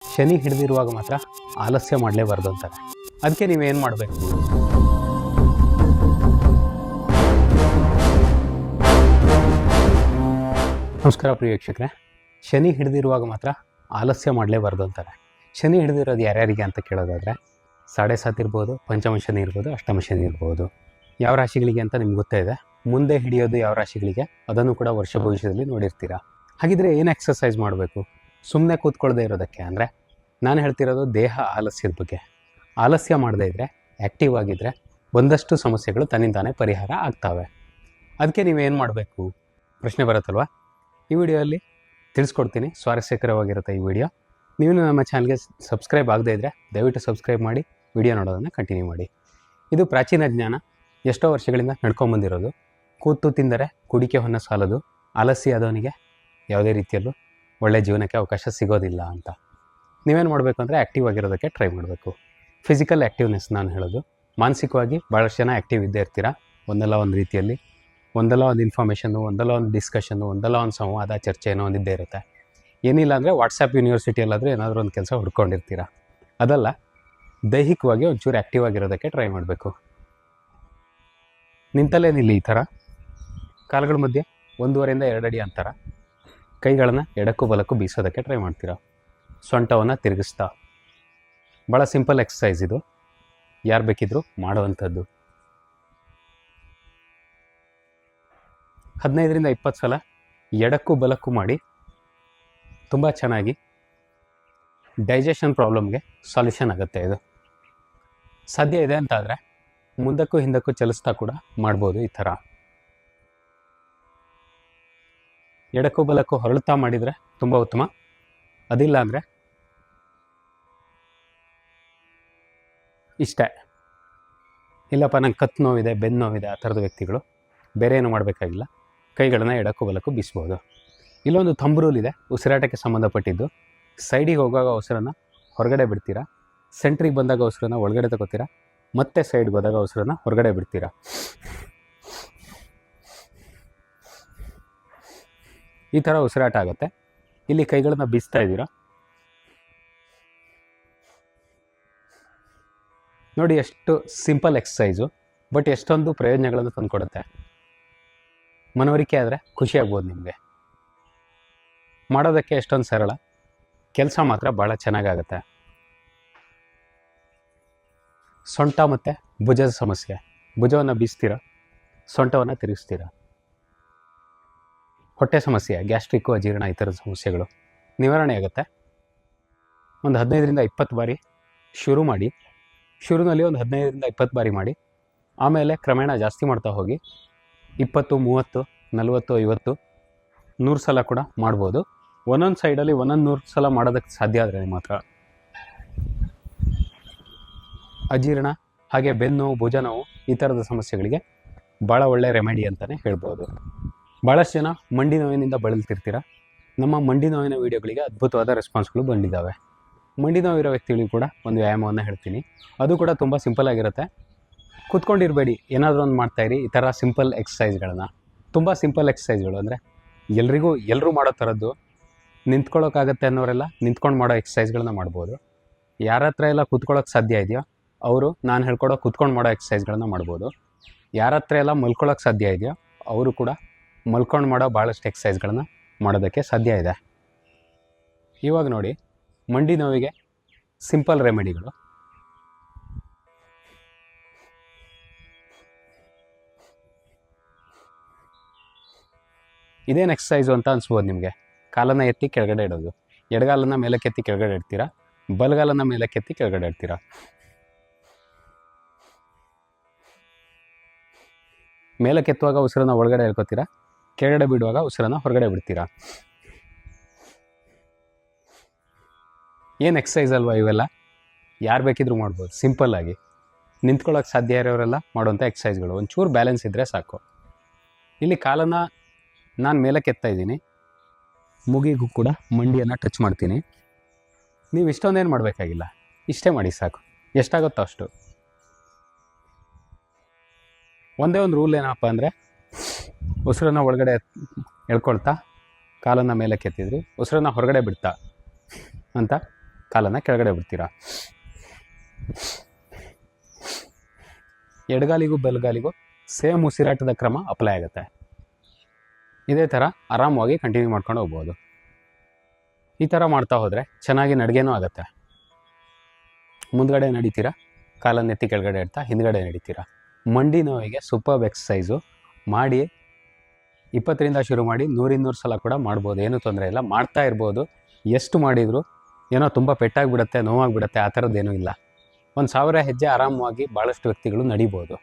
ಶನಿ ಹಿಡಿದಿರುವಾಗ ಮಾತ್ರ ಆಲಸ್ಯ ಮಾಡಲೇಬಾರ್ದು ಅಂತಾರೆ. ಅದಕ್ಕೆ ನೀವೇನು ಮಾಡಬೇಕು? ನಮಸ್ಕಾರ ಪ್ರಿಯ ವೀಕ್ಷಕರೇ. ಶನಿ ಹಿಡಿದಿರುವಾಗ ಮಾತ್ರ ಆಲಸ್ಯ ಮಾಡಲೇಬಾರ್ದು ಅಂತಾರೆ. ಶನಿ ಹಿಡಿದಿರೋದು ಯಾರ್ಯಾರಿಗೆ ಅಂತ ಕೇಳೋದಾದರೆ, 7.5 ಇರ್ಬೋದು, ಪಂಚಮ ಶನಿ ಇರ್ಬೋದು, ಅಷ್ಟಮ ಶನಿ ಇರ್ಬೋದು. ಯಾವ ರಾಶಿಗಳಿಗೆ ಅಂತ ನಿಮ್ಗೆ ಗೊತ್ತೇ ಇದೆ. ಮುಂದೆ ಹಿಡಿಯೋದು ಯಾವ ರಾಶಿಗಳಿಗೆ ಅದನ್ನು ಕೂಡ ವರ್ಷ ಭವಿಷ್ಯದಲ್ಲಿ ನೋಡಿರ್ತೀರ. ಹಾಗಿದ್ರೆ ಏನು ಎಕ್ಸಸೈಸ್ ಮಾಡಬೇಕು? ಸುಮ್ಮನೆ ಕೂತ್ಕೊಳ್ಳದೆ ಇರೋದಕ್ಕೆ ಅಂದರೆ ನಾನು ಹೇಳ್ತಿರೋದು ದೇಹ ಆಲಸ್ಯದ ಬಗ್ಗೆ. ಆಲಸ್ಯ ಮಾಡದೇ ಇದ್ದರೆ, ಆ್ಯಕ್ಟಿವ್ ಆಗಿದ್ದರೆ ಒಂದಷ್ಟು ಸಮಸ್ಯೆಗಳು ತನ್ನಿಂದಾನೇ ಪರಿಹಾರ ಆಗ್ತವೆ. ಅದಕ್ಕೆ ನೀವೇನು ಮಾಡಬೇಕು ಪ್ರಶ್ನೆ ಬರುತ್ತಲ್ವ? ಈ ವಿಡಿಯೋಲ್ಲಿ ತಿಳಿಸ್ಕೊಡ್ತೀನಿ. ಸ್ವಾರಸ್ಯಕರವಾಗಿರುತ್ತೆ ಈ ವಿಡಿಯೋ. ನೀವು ನಮ್ಮ ಚಾನಲ್ಗೆ ಸಬ್ಸ್ಕ್ರೈಬ್ ಆಗದೇ ಇದ್ದರೆ ದಯವಿಟ್ಟು ಸಬ್ಸ್ಕ್ರೈಬ್ ಮಾಡಿ ವಿಡಿಯೋ ನೋಡೋದನ್ನು ಕಂಟಿನ್ಯೂ ಮಾಡಿ. ಇದು ಪ್ರಾಚೀನ ಜ್ಞಾನ, ಎಷ್ಟೋ ವರ್ಷಗಳಿಂದ ನಡ್ಕೊಂಬಂದಿರೋದು. ಕೂತು ತಿಂದರೆ ಕುಡಿಕೆ ಹೊನ್ನ ಸಾಲದು, ಆಲಸ್ಯ ಆದವನಿಗೆ ಯಾವುದೇ ರೀತಿಯಲ್ಲೂ ಒಳ್ಳೆಯ ಜೀವನಕ್ಕೆ ಅವಕಾಶ ಸಿಗೋದಿಲ್ಲ ಅಂತ. ನೀವೇನು ಮಾಡಬೇಕು ಅಂದರೆ ಆ್ಯಕ್ಟಿವ್ ಆಗಿರೋದಕ್ಕೆ ಟ್ರೈ ಮಾಡಬೇಕು. ಫಿಸಿಕಲ್ ಆ್ಯಕ್ಟಿವ್ನೆಸ್ ನಾನು ಹೇಳೋದು. ಮಾನಸಿಕವಾಗಿ ಭಾಳಷ್ಟು ಜನ ಆ್ಯಕ್ಟಿವ್ ಇದ್ದೇ ಇರ್ತೀರ. ಒಂದಲ್ಲ ಒಂದು ರೀತಿಯಲ್ಲಿ, ಒಂದಲ್ಲ ಒಂದು ಇನ್ಫಾರ್ಮೇಷನ್ನು, ಒಂದಲ್ಲ ಒಂದು ಡಿಸ್ಕಷನ್ನು, ಒಂದಲ್ಲ ಒಂದು ಸಂವಾದ, ಚರ್ಚೆ ಏನೋ ಒಂದಿದ್ದೇ ಇರುತ್ತೆ. ಏನಿಲ್ಲ ಅಂದರೆ ವಾಟ್ಸಪ್ ಯೂನಿವರ್ಸಿಟಿಯಲ್ಲಾದರೂ ಏನಾದರೂ ಒಂದು ಕೆಲಸ ಹುಡ್ಕೊಂಡಿರ್ತೀರ. ಅದಲ್ಲ, ದೈಹಿಕವಾಗಿ ಒಂಚೂರು ಆ್ಯಕ್ಟಿವ್ ಆಗಿರೋದಕ್ಕೆ ಟ್ರೈ ಮಾಡಬೇಕು. ನಿಂತಲ್ಲೇ ನಿಲ್ಲಿ. ಈ ಥರ ಕಾಲುಗಳ ಮಧ್ಯೆ 1.5 2 ಅಡಿ ಅಂತರ. ಕೈಗಳನ್ನು ಎಡಕ್ಕೂ ಬಲಕ್ಕೂ ಬೀಸೋದಕ್ಕೆ ಟ್ರೈ ಮಾಡ್ತೀರಾ. ಸೊಂಟವನ್ನು ತಿರುಗಿಸ್ತಾ. ಭಾಳ ಸಿಂಪಲ್ ಎಕ್ಸಸೈಸ್ ಇದು, ಯಾರು ಬೇಕಿದ್ರೂ ಮಾಡುವಂಥದ್ದು. 15 20 ಸಲ ಎಡಕ್ಕೂ ಬಲಕ್ಕೂ ಮಾಡಿ. ತುಂಬ ಚೆನ್ನಾಗಿ ಡೈಜೆಷನ್ ಪ್ರಾಬ್ಲಮ್ಗೆ ಸಾಲ್ಯೂಷನ್ ಆಗುತ್ತೆ ಇದು. ಸಾಧ್ಯ ಇದೆ ಅಂತಾದರೆ ಮುಂದಕ್ಕೂ ಹಿಂದಕ್ಕೂ ಚಲಿಸ್ತಾ ಕೂಡ ಮಾಡ್ಬೋದು. ಈ ಥರ ಎಡಕ್ಕೂ ಬಲಕ್ಕೂ ಹೊರಳ್ತಾ ಮಾಡಿದರೆ ತುಂಬ ಉತ್ತಮ. ಅದಿಲ್ಲ ಅಂದರೆ ಇಷ್ಟೇ, ಇಲ್ಲಪ್ಪ ನಂಗೆ ಕತ್ತು ನೋವಿದೆ, ಬೆನ್ನು ನೋವಿದೆ, ಆ ಥರದ ವ್ಯಕ್ತಿಗಳು ಬೇರೆ ಏನು ಮಾಡಬೇಕಾಗಿಲ್ಲ. ಕೈಗಳನ್ನು ಎಡಕ್ಕೂ ಬಲಕ್ಕೂ ಬೀಸ್ಬೋದು. ಇಲ್ಲೊಂದು ಥಂಬ್ ರೂಲ್ ಇದೆ, ಉಸಿರಾಟಕ್ಕೆ ಸಂಬಂಧಪಟ್ಟಿದ್ದು. ಸೈಡಿಗೆ ಹೋಗುವಾಗ ಉಸಿರನ್ನು ಹೊರಗಡೆ ಬಿಡ್ತೀರಾ, ಸೆಂಟ್ರಿಗೆ ಬಂದಾಗ ಉಸಿರನ್ನು ಒಳಗಡೆ ತಗೋತೀರಾ, ಮತ್ತೆ ಸೈಡ್ಗೆ ಹೋದಾಗ ಉಸಿರನ್ನು ಹೊರಗಡೆ ಬಿಡ್ತೀರಾ. ಈ ಥರ ಉಸಿರಾಟ ಆಗುತ್ತೆ. ಇಲ್ಲಿ ಕೈಗಳನ್ನು ಬೀಸ್ತಾ ಇದ್ದೀರಾ ನೋಡಿ. ಎಷ್ಟು ಸಿಂಪಲ್ ಎಕ್ಸಸೈಸು, ಬಟ್ ಎಷ್ಟೊಂದು ಪ್ರಯೋಜನಗಳನ್ನು ತಂದುಕೊಡುತ್ತೆ. ಮನವರಿಕೆ ಆದರೆ ಖುಷಿ ಆಗ್ಬೋದು ನಿಮಗೆ. ಮಾಡೋದಕ್ಕೆ ಎಷ್ಟೊಂದು ಸರಳ, ಕೆಲಸ ಮಾತ್ರ ಭಾಳ ಚೆನ್ನಾಗಾಗುತ್ತೆ. ಸೊಂಟ ಮತ್ತು ಭುಜದ ಸಮಸ್ಯೆ, ಭುಜವನ್ನು ಬೀಸ್ತೀರ, ಸೊಂಟವನ್ನು ತಿರುಗಿಸ್ತೀರ. ಹೊಟ್ಟೆ ಸಮಸ್ಯೆ, ಗ್ಯಾಸ್ಟ್ರಿಕ್ಕು, ಅಜೀರ್ಣ, ಈ ಥರದ ಸಮಸ್ಯೆಗಳು ನಿವಾರಣೆ ಆಗುತ್ತೆ. ಒಂದು 15 20 ಬಾರಿ ಶುರು ಮಾಡಿ. ಶುರುನಲ್ಲಿ ಒಂದು 15 20 ಬಾರಿ ಮಾಡಿ. ಆಮೇಲೆ ಕ್ರಮೇಣ ಜಾಸ್ತಿ ಮಾಡ್ತಾ ಹೋಗಿ 20 30 40 50 100 ಸಲ ಕೂಡ ಮಾಡ್ಬೋದು. ಒಂದೊಂದು ಸೈಡಲ್ಲಿ 100 ಸಲ ಮಾಡೋದಕ್ಕೆ ಸಾಧ್ಯ ಆದರೆ ಮಾತ್ರ. ಅಜೀರ್ಣ ಹಾಗೆ ಬೆನ್ನು ಭುಜ ನೋವು ಈ ಥರದ ಸಮಸ್ಯೆಗಳಿಗೆ ಭಾಳ ಒಳ್ಳೆಯ ರೆಮಿಡಿ ಅಂತಲೇ ಹೇಳ್ಬೋದು. ಭಾಳಷ್ಟು ಜನ ಮಂಡಿ ನೋವಿನಿಂದ ಬಳಲ್ತಿರ್ತೀರ. ನಮ್ಮ ಮಂಡಿ ನೋವಿನ ವೀಡಿಯೋಗಳಿಗೆ ಅದ್ಭುತವಾದ ರೆಸ್ಪಾನ್ಸ್ಗಳು ಬಂದಿದ್ದಾವೆ. ಮಂಡಿ ನೋವಿರೋ ವ್ಯಕ್ತಿಗಳಿಗೆ ಕೂಡ ಒಂದು ವ್ಯಾಯಾಮವನ್ನು ಹೇಳ್ತೀನಿ. ಅದು ಕೂಡ ತುಂಬ ಸಿಂಪಲ್ ಆಗಿರುತ್ತೆ. ಕೂತ್ಕೊಂಡಿರಬೇಡಿ, ಏನಾದರೂ ಒಂದು ಮಾಡ್ತಾಯಿರಿ. ಈ ಥರ ಸಿಂಪಲ್ ಎಕ್ಸಸೈಸ್ಗಳನ್ನು, ತುಂಬ ಸಿಂಪಲ್ ಎಕ್ಸಸೈಸ್ಗಳು ಅಂದರೆ ಎಲ್ಲರೂ ಮಾಡೋ ಥರದ್ದು. ನಿಂತ್ಕೊಳ್ಳೋಕ್ಕಾಗತ್ತೆ ಅನ್ನೋರೆಲ್ಲ ನಿಂತ್ಕೊಂಡು ಮಾಡೋ ಎಕ್ಸಸೈಸ್ಗಳನ್ನ ಮಾಡ್ಬೋದು. ಯಾರ ಹತ್ರ ಎಲ್ಲ ಕೂತ್ಕೊಳ್ಳೋಕೆ ಸಾಧ್ಯ ಇದೆಯೋ ಅವರು ನಾನು ಹೇಳ್ಕೊಡೋ ಕೂತ್ಕೊಂಡು ಮಾಡೋ ಎಕ್ಸಸೈಸ್ಗಳನ್ನ ಮಾಡ್ಬೋದು. ಯಾರ ಹತ್ರ ಎಲ್ಲ ಮಲ್ಕೊಳ್ಳೋಕೆ ಸಾಧ್ಯ ಇದೆಯೋ ಅವರು ಕೂಡ ಮಲ್ಕೊಂಡು ಮಾಡೋ ಭಾಳಷ್ಟು ಎಕ್ಸಸೈಸ್ಗಳನ್ನ ಮಾಡೋದಕ್ಕೆ ಸಾಧ್ಯ ಇದೆ. ಇವಾಗ ನೋಡಿ, ಮಂಡಿ ನೋವಿಗೆ ಸಿಂಪಲ್ ರೆಮಿಡಿಗಳು. ಇದೇನು ಎಕ್ಸಸೈಸು ಅಂತ ಅನಿಸ್ಬೋದು ನಿಮಗೆ. ಕಾಲನ್ನು ಎತ್ತಿ ಕೆಳಗಡೆ ಇಡೋದು, ಎಡಗಾಲನ್ನು ಮೇಲಕ್ಕೆತ್ತಿ ಕೆಳಗಡೆ ಇಡ್ತೀರಾ, ಬಲಗಾಲನ್ನು ಮೇಲಕ್ಕೆತ್ತಿ ಕೆಳಗಡೆ ಇಡ್ತೀರಾ. ಮೇಲಕ್ಕೆತ್ತುವಾಗ ಉಸಿರನ್ನು ಒಳಗಡೆ ಹೇಳ್ಕೊತೀರಾ, ಕೆಳಗಡೆ ಬಿಡುವಾಗ ಉಸಿರನ್ನು ಹೊರಗಡೆ ಬಿಡ್ತೀರಾ. ಏನು ಎಕ್ಸಸೈಸ್ ಅಲ್ವಾ ಇವೆಲ್ಲ? ಯಾರು ಬೇಕಿದ್ರೂ ಮಾಡ್ಬೋದು ಸಿಂಪಲ್ಲಾಗಿ. ನಿಂತ್ಕೊಳ್ಳೋಕೆ ಸಾಧ್ಯ ಇರೋರೆಲ್ಲ ಮಾಡುವಂಥ ಎಕ್ಸಸೈಸ್ಗಳು. ಒಂಚೂರು ಬ್ಯಾಲೆನ್ಸ್ ಇದ್ದರೆ ಸಾಕು. ಇಲ್ಲಿ ಕಾಲನ್ನು ನಾನು ಮೇಲಕ್ಕೆತ್ತಾ ಇದ್ದೀನಿ, ಮುಗಿಗೂ ಕೂಡ ಮಂಡಿಯನ್ನು ಟಚ್ ಮಾಡ್ತೀನಿ. ನೀವು ಇಷ್ಟೊಂದೇನು ಮಾಡಬೇಕಾಗಿಲ್ಲ, ಇಷ್ಟೇ ಮಾಡಿ ಸಾಕು. ಎಷ್ಟಾಗುತ್ತೋ ಅಷ್ಟು. ಒಂದೇ ಒಂದು ರೂಲ್ ಏನಪ್ಪ ಅಂದರೆ, ಉಸಿರನ್ನು ಒಳಗಡೆ ಎಳ್ಕೊಳ್ತಾ ಕಾಲನ್ನು ಮೇಲೆ ಕೆತ್ತಿದ್ರಿ, ಉಸಿರನ್ನು ಹೊರಗಡೆ ಬಿಡ್ತಾ ಅಂತ ಕಾಲನ್ನು ಕೆಳಗಡೆ ಬಿಡ್ತೀರಾ. ಎಡಗಾಲಿಗೂ ಬಲಗಾಲಿಗೂ ಸೇಮ್ ಉಸಿರಾಟದ ಕ್ರಮ ಅಪ್ಲೈ ಆಗುತ್ತೆ. ಇದೇ ಥರ ಆರಾಮವಾಗಿ ಕಂಟಿನ್ಯೂ ಮಾಡ್ಕೊಂಡು ಹೋಗ್ಬೋದು. ಈ ಥರ ಮಾಡ್ತಾ ಹೋದರೆ ಚೆನ್ನಾಗಿ ನಡಿಗೆನೂ ಆಗುತ್ತೆ. ಮುಂದ್ಗಡೆ ನಡಿತೀರಾ, ಕಾಲನ್ನು ಎತ್ತಿ ಕೆಳಗಡೆ ಇಡ್ತಾ ಹಿಂದ್ಗಡೆ ನಡಿತೀರಾ. ಮಂಡಿ ನೋವಿಗೆ ಸೂಪರ್ಬ್ ಎಕ್ಸಸೈಸು. ಮಾಡಿ 20ರಿಂದ ಶುರು ಮಾಡಿ 100-200 ಸಲ ಕೂಡ ಮಾಡ್ಬೋದು, ಏನೂ ತೊಂದರೆ ಇಲ್ಲ. ಮಾಡ್ತಾ ಇರ್ಬೋದು. ಎಷ್ಟು ಮಾಡಿದರೂ ಏನೋ ತುಂಬ ಪೆಟ್ಟಾಗಿಬಿಡುತ್ತೆ, ನೋವಾಗಿಬಿಡುತ್ತೆ, ಆ ಥರದ್ದೇನೂ ಇಲ್ಲ. 1000 ಹೆಜ್ಜೆ ಆರಾಮವಾಗಿ ಭಾಳಷ್ಟು ವ್ಯಕ್ತಿಗಳು ನಡಿಬೋದು.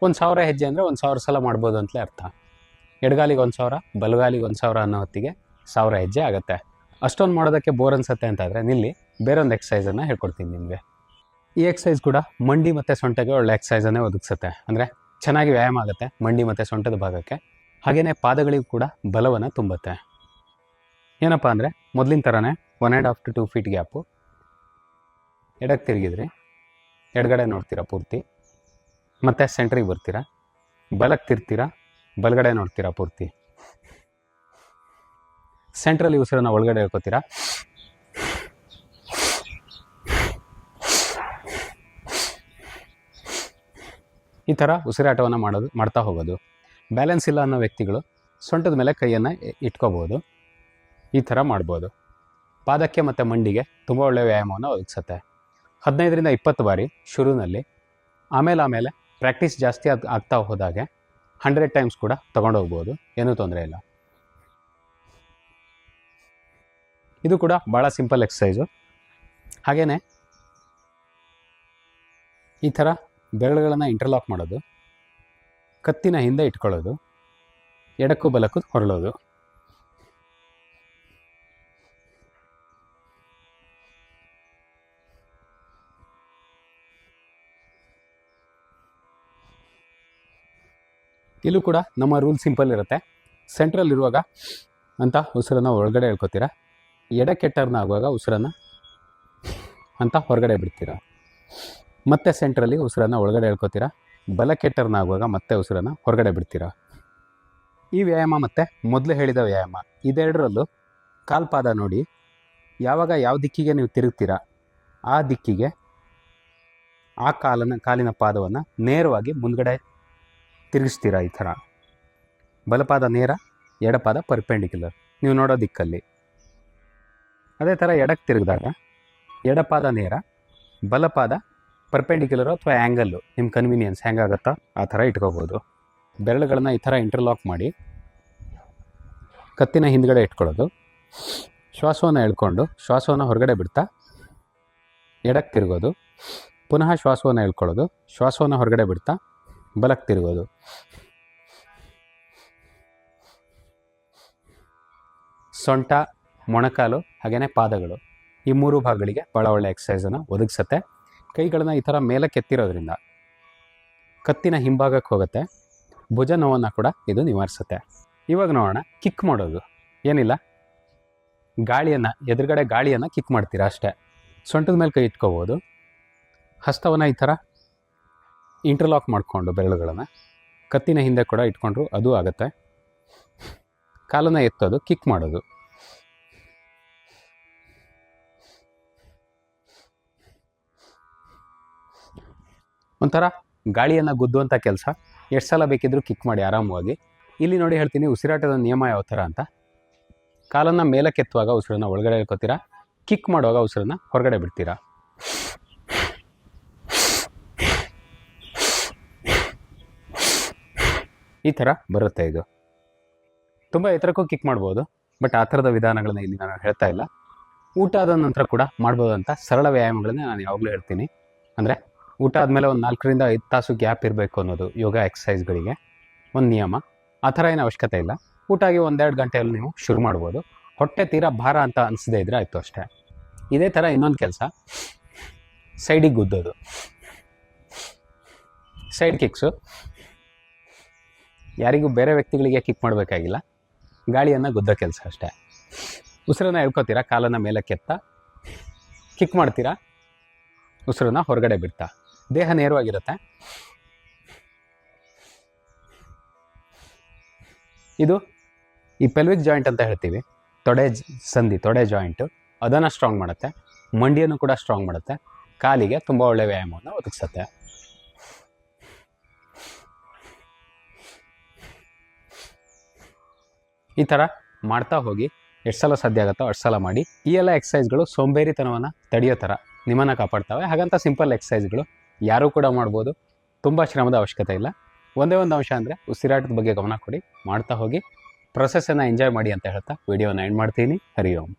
1000 ಹೆಜ್ಜೆ ಅಂದರೆ 1000 ಸಲ ಮಾಡ್ಬೋದು ಅಂತಲೇ ಅರ್ಥ. ಎಡಗಾಲಿಗೆ 1000, ಬಲಗಾಲಿಗೆ 1000 ಅನ್ನೋ ಹೊತ್ತಿಗೆ 1000 ಹೆಜ್ಜೆ ಆಗುತ್ತೆ. ಅಷ್ಟೊಂದು ಮಾಡೋದಕ್ಕೆ ಬೋರ್ ಅನಿಸುತ್ತೆ ಅಂತಾದರೆ ನಿಲ್ಲಿ, ಬೇರೊಂದು ಎಕ್ಸಸೈಸನ್ನು ಹೇಳ್ಕೊಡ್ತೀನಿ ನಿಮಗೆ. ಈ ಎಕ್ಸಸೈಸ್ ಕೂಡ ಮಂಡಿ ಮತ್ತು ಸೊಂಟಗೆ ಒಳ್ಳೆ ಎಕ್ಸಸೈಸನ್ನೇ ಒದಗಿಸುತ್ತೆ. ಅಂದರೆ ಚೆನ್ನಾಗಿ ವ್ಯಾಯಾಮ ಆಗುತ್ತೆ ಮಂಡಿ ಮತ್ತು ಸೊಂಟದ ಭಾಗಕ್ಕೆ. ಹಾಗೆಯೇ ಪಾದಗಳಿಗೂ ಕೂಡ ಬಲವನ್ನು ತುಂಬುತ್ತೆ. ಏನಪ್ಪ ಅಂದರೆ ಮೊದಲಿನ ಥರನೇ 1.5 to 2 feet ಗ್ಯಾಪು. ಎಡಕ್ಕೆ ತಿರುಗಿದ್ರಿ, ಎಡಗಡೆ ನೋಡ್ತೀರಾ ಪೂರ್ತಿ, ಮತ್ತು ಸೆಂಟ್ರಿಗೆ ಬರ್ತೀರಾ. ಬಲಕ್ಕೆ ತಿರ್ತೀರಾ, ಬಲಗಡೆ ನೋಡ್ತೀರಾ ಪೂರ್ತಿ. ಸೆಂಟ್ರಲ್ಲಿ ಉಸಿರನ್ನು ಒಳಗಡೆ ಹೇಳ್ಕೊತೀರಾ. ಈ ಥರ ಉಸಿರಾಟವನ್ನು ಮಾಡ್ತಾ ಹೋಗೋದು. ಬ್ಯಾಲೆನ್ಸ್ ಇಲ್ಲ ಅನ್ನೋ ವ್ಯಕ್ತಿಗಳು ಸೊಂಟದ ಮೇಲೆ ಕೈಯನ್ನು ಇಟ್ಕೋಬೋದು. ಈ ಥರ ಮಾಡ್ಬೋದು. ಪಾದಕ್ಕೆ ಮತ್ತು ಮಂಡಿಗೆ ತುಂಬ ಒಳ್ಳೆಯ ವ್ಯಾಯಾಮವನ್ನು ಒದಗಿಸುತ್ತೆ. 15ರಿಂದ 20 ಬಾರಿ ಶುರುವಿನಲ್ಲಿ. ಆಮೇಲೆ ಪ್ರಾಕ್ಟೀಸ್ ಜಾಸ್ತಿ ಆಗ್ತಾ ಹೋದಾಗೆ 100 ಟೈಮ್ಸ್ ಕೂಡ ತೊಗೊಂಡೋಗ್ಬೋದು, ಏನೂ ತೊಂದರೆ ಇಲ್ಲ. ಇದು ಕೂಡ ಭಾಳ ಸಿಂಪಲ್ ಎಕ್ಸಸೈಸು. ಹಾಗೆಯೇ ಈ ಥರ ಬೆರಳುಗಳನ್ನು ಇಂಟರ್ಲಾಕ್ ಮಾಡೋದು, ಕತ್ತಿನ ಹಿಂದೆ ಇಟ್ಕೊಳ್ಳೋದು, ಎಡಕ್ಕೂ ಬಲಕ್ಕೂ ಹೊರಳೋದು. ಇಲ್ಲೂ ಕೂಡ ನಮ್ಮ ರೂಲ್ ಸಿಂಪಲ್ ಇರುತ್ತೆ. ಸೆಂಟ್ರಲ್ ಇರುವಾಗ ಅಂತ ಉಸಿರನ್ನು ಒಳಗಡೆ ಹೇಳ್ಕೊತೀರಾ. ಎಡಕ್ಕೆ ಟರ್ನ್ ಆಗುವಾಗ ಉಸಿರನ್ನು ಅಂತ ಹೊರಗಡೆ ಬಿಡ್ತೀರಾ. ಮತ್ತೆ ಸೆಂಟ್ರಲ್ಲಿ ಉಸಿರನ್ನು ಒಳಗಡೆ ಹೇಳ್ಕೊತೀರಾ. ಬಲಕ್ಕೆ ಟರ್ನ್ ಆಗುವಾಗ ಮತ್ತೆ ಉಸಿರನ್ನು ಹೊರಗಡೆ ಬಿಡ್ತೀರಾ. ಈ ವ್ಯಾಯಾಮ ಮತ್ತು ಮೊದಲು ಹೇಳಿದ ವ್ಯಾಯಾಮ ಇದೆರಡರಲ್ಲೂ ಕಾಲ್ಪಾದ ನೋಡಿ. ಯಾವಾಗ ಯಾವ ದಿಕ್ಕಿಗೆ ನೀವು ತಿರುಗ್ತೀರಾ ಆ ದಿಕ್ಕಿಗೆ ಆ ಕಾಲಿನ ಪಾದವನ್ನು ನೇರವಾಗಿ ಮುಂದ್ಗಡೆ ತಿರುಗಿಸ್ತೀರಾ. ಈ ಥರ ಬಲಪಾದ ನೇರ, ಎಡಪಾದ ಪರ್ಪೆಂಡಿಕ್ಯುಲರ್ ನೀವು ನೋಡೋ ದಿಕ್ಕಲ್ಲಿ. ಅದೇ ಥರ ಎಡಕ್ಕೆ ತಿರುಗಿದಾಗ ಎಡಪಾದ ನೇರ, ಬಲಪಾದ ಪರ್ಪೆಂಡಿಕ್ಯುಲರು ಅಥವಾ ಆ್ಯಂಗಲ್ಲು ನಿಮ್ಮ ಕನ್ವೀನಿಯನ್ಸ್ ಹೆಂಗಾಗುತ್ತೋ ಆ ಥರ ಇಟ್ಕೋಬೋದು. ಬೆರಳುಗಳನ್ನು ಈ ಥರ ಇಂಟರ್ಲಾಕ್ ಮಾಡಿ ಕತ್ತಿನ ಹಿಂದ್ಗಡೆ ಇಟ್ಕೊಳ್ಳೋದು. ಶ್ವಾಸವನ್ನು ಎಳ್ಕೊಂಡು ಶ್ವಾಸವನ್ನು ಹೊರಗಡೆ ಬಿಡ್ತಾ ಎಡಕ್ಕೆ ತಿರುಗೋದು. ಪುನಃ ಶ್ವಾಸವನ್ನು ಎಳ್ಕೊಳ್ಳೋದು, ಶ್ವಾಸವನ್ನು ಹೊರಗಡೆ ಬಿಡ್ತಾ ಬಲಕ್ಕೆ ತಿರುಗೋದು. ಸೊಂಟ, ಮೊಣಕಾಲು ಹಾಗೆಯೇ ಪಾದಗಳು ಈ 3 ಭಾಗಗಳಿಗೆ ಭಾಳ ಒಳ್ಳೆಯ ಎಕ್ಸಸೈಸನ್ನು ಒದಗಿಸುತ್ತೆ. ಕೈಗಳನ್ನು ಈ ಥರ ಮೇಲಕ್ಕೆ ಎತ್ತಿರೋದ್ರಿಂದ ಕತ್ತಿನ ಹಿಂಭಾಗಕ್ಕೆ ಹೋಗುತ್ತೆ. ಭುಜ ನೋವನ್ನು ಕೂಡ ಇದು ನಿವಾರಿಸುತ್ತೆ. ಇವಾಗ ನೋಡೋಣ ಕಿಕ್ ಮಾಡೋದು. ಏನಿಲ್ಲ, ಎದುರುಗಡೆ ಗಾಳಿಯನ್ನು ಕಿಕ್ ಮಾಡ್ತೀರಾ ಅಷ್ಟೇ. ಸೊಂಟದ ಮೇಲೆ ಕೈ ಇಟ್ಕೋಬೋದು. ಹಸ್ತವನ್ನು ಈ ಥರ ಇಂಟರ್ಲಾಕ್ ಮಾಡಿಕೊಂಡು ಬೆರಳುಗಳನ್ನು ಕತ್ತಿನ ಹಿಂದೆ ಕೂಡ ಇಟ್ಕೊಂಡ್ರು ಅದು ಆಗುತ್ತೆ. ಕಾಲನ್ನು ಎತ್ತೋದು, ಕಿಕ್ ಮಾಡೋದು. ಒಂಥರ ಗಾಳಿಯನ್ನು ಗುದ್ದುವಂಥ ಕೆಲಸ. ಎಷ್ಟು ಸಲ ಬೇಕಿದ್ರೂ ಕಿಕ್ ಮಾಡಿ ಆರಾಮವಾಗಿ. ಇಲ್ಲಿ ನೋಡಿ ಹೇಳ್ತೀನಿ ಉಸಿರಾಟದ ನಿಯಮ ಯಾವ ಥರ ಅಂತ. ಕಾಲನ್ನು ಮೇಲಕ್ಕೆ ಎತ್ತುವಾಗ ಉಸಿರನ್ನು ಒಳಗಡೆ ಹೇಳ್ಕೊತೀರಾ. ಕಿಕ್ ಮಾಡುವಾಗ ಉಸಿರನ್ನು ಹೊರಗಡೆ ಬಿಡ್ತೀರಾ. ಈ ಥರ ಬರುತ್ತೆ. ಇದು ತುಂಬ ಎತ್ತರಕ್ಕೂ ಕಿಕ್ ಮಾಡ್ಬೋದು, ಬಟ್ ಆ ಥರದ ವಿಧಾನಗಳನ್ನ ಇಲ್ಲಿ ನಾನು ಹೇಳ್ತಾ ಇಲ್ಲ. ಊಟ ಆದ ನಂತರ ಕೂಡ ಮಾಡ್ಬೋದಂತ ಸರಳ ವ್ಯಾಯಾಮಗಳನ್ನೇ ನಾನು ಯಾವಾಗಲೂ ಹೇಳ್ತೀನಿ. ಅಂದರೆ ಊಟ ಆದಮೇಲೆ ಒಂದು 4ರಿಂದ 5 ತಾಸು ಗ್ಯಾಪ್ ಇರಬೇಕು ಅನ್ನೋದು ಯೋಗ ಎಕ್ಸಸೈಸ್ಗಳಿಗೆ ಒಂದು ನಿಯಮ. ಆ ಥರ ಏನು ಅವಶ್ಯಕತೆ ಇಲ್ಲ. ಊಟ ಆಗಿ 1-2 ಗಂಟೆಯಲ್ಲಿ ನೀವು ಶುರು ಮಾಡ್ಬೋದು. ಹೊಟ್ಟೆ ತೀರಾ ಭಾರ ಅಂತ ಅನಿಸದೇ ಇದ್ರೆ ಆಯಿತು ಅಷ್ಟೇ. ಇದೇ ಥರ ಇನ್ನೊಂದು ಕೆಲಸ, ಸೈಡಿಗೆ ಗುದ್ದೋದು, ಸೈಡ್ ಕಿಕ್ಸು. ಯಾರಿಗೂ ಬೇರೆ ವ್ಯಕ್ತಿಗಳಿಗೆ ಕಿಕ್ ಮಾಡಬೇಕಾಗಿಲ್ಲ, ಗಾಳಿಯನ್ನು ಗುದ್ದೋ ಕೆಲಸ ಅಷ್ಟೇ. ಉಸಿರನ್ನು ಎಳ್ಕೊತೀರಾ, ಕಾಲನ್ನು ಮೇಲಕ್ಕೆ ಎತ್ತಾ ಕಿಕ್ ಮಾಡ್ತೀರಾ, ಉಸಿರನ್ನು ಹೊರಗಡೆ ಬಿಡ್ತಾ. ದೇಹ ನೇರವಾಗಿರುತ್ತೆ. ಇದು ಈ ಪೆಲ್ವಿಕ್ ಜಾಯಿಂಟ್ ಅಂತ ಹೇಳ್ತೀವಿ, ತೊಡೆ ಸಂಧಿ, ತೊಡೆ ಜಾಯಿಂಟು, ಅದನ್ನು ಸ್ಟ್ರಾಂಗ್ ಮಾಡುತ್ತೆ. ಮಂಡಿಯನ್ನು ಕೂಡ ಸ್ಟ್ರಾಂಗ್ ಮಾಡುತ್ತೆ, ಕಾಲಿಗೆ ತುಂಬ ಒಳ್ಳೆ ವ್ಯಾಯಾಮವನ್ನು ಒದಗಿಸುತ್ತೆ. ಈ ಥರ ಮಾಡ್ತಾ ಹೋಗಿ ಎಷ್ಟು ಸಲ ಸಾಧ್ಯ ಆಗುತ್ತೋ ಅಷ್ಟು ಸಲ ಮಾಡಿ. ಈ ಎಲ್ಲ ಎಕ್ಸಸೈಸ್ಗಳು ಸೋಂಬೇರಿತನವನ್ನು ತಡೆಯೋ ಥರ ನಿಮ್ಮನ್ನು ಕಾಪಾಡ್ತವೆ. ಹಾಗಂತ ಸಿಂಪಲ್ ಎಕ್ಸಸೈಸ್ಗಳು ಯಾರೂ ಕೂಡ ಮಾಡ್ಬೋದು, ತುಂಬ ಶ್ರಮದ ಅವಶ್ಯಕತೆ ಇಲ್ಲ. ಒಂದೇ ಒಂದು ಅಂಶ ಅಂದರೆ ಉಸಿರಾಟದ ಬಗ್ಗೆ ಗಮನ ಕೊಡಿ, ಮಾಡ್ತಾ ಹೋಗಿ, ಪ್ರೊಸೆಸನ್ನು ಎಂಜಾಯ್ ಮಾಡಿ ಅಂತ ಹೇಳ್ತಾ ವಿಡಿಯೋನ ಎಂಡ್ ಮಾಡ್ತೀನಿ. ಹರಿ ಓಂ.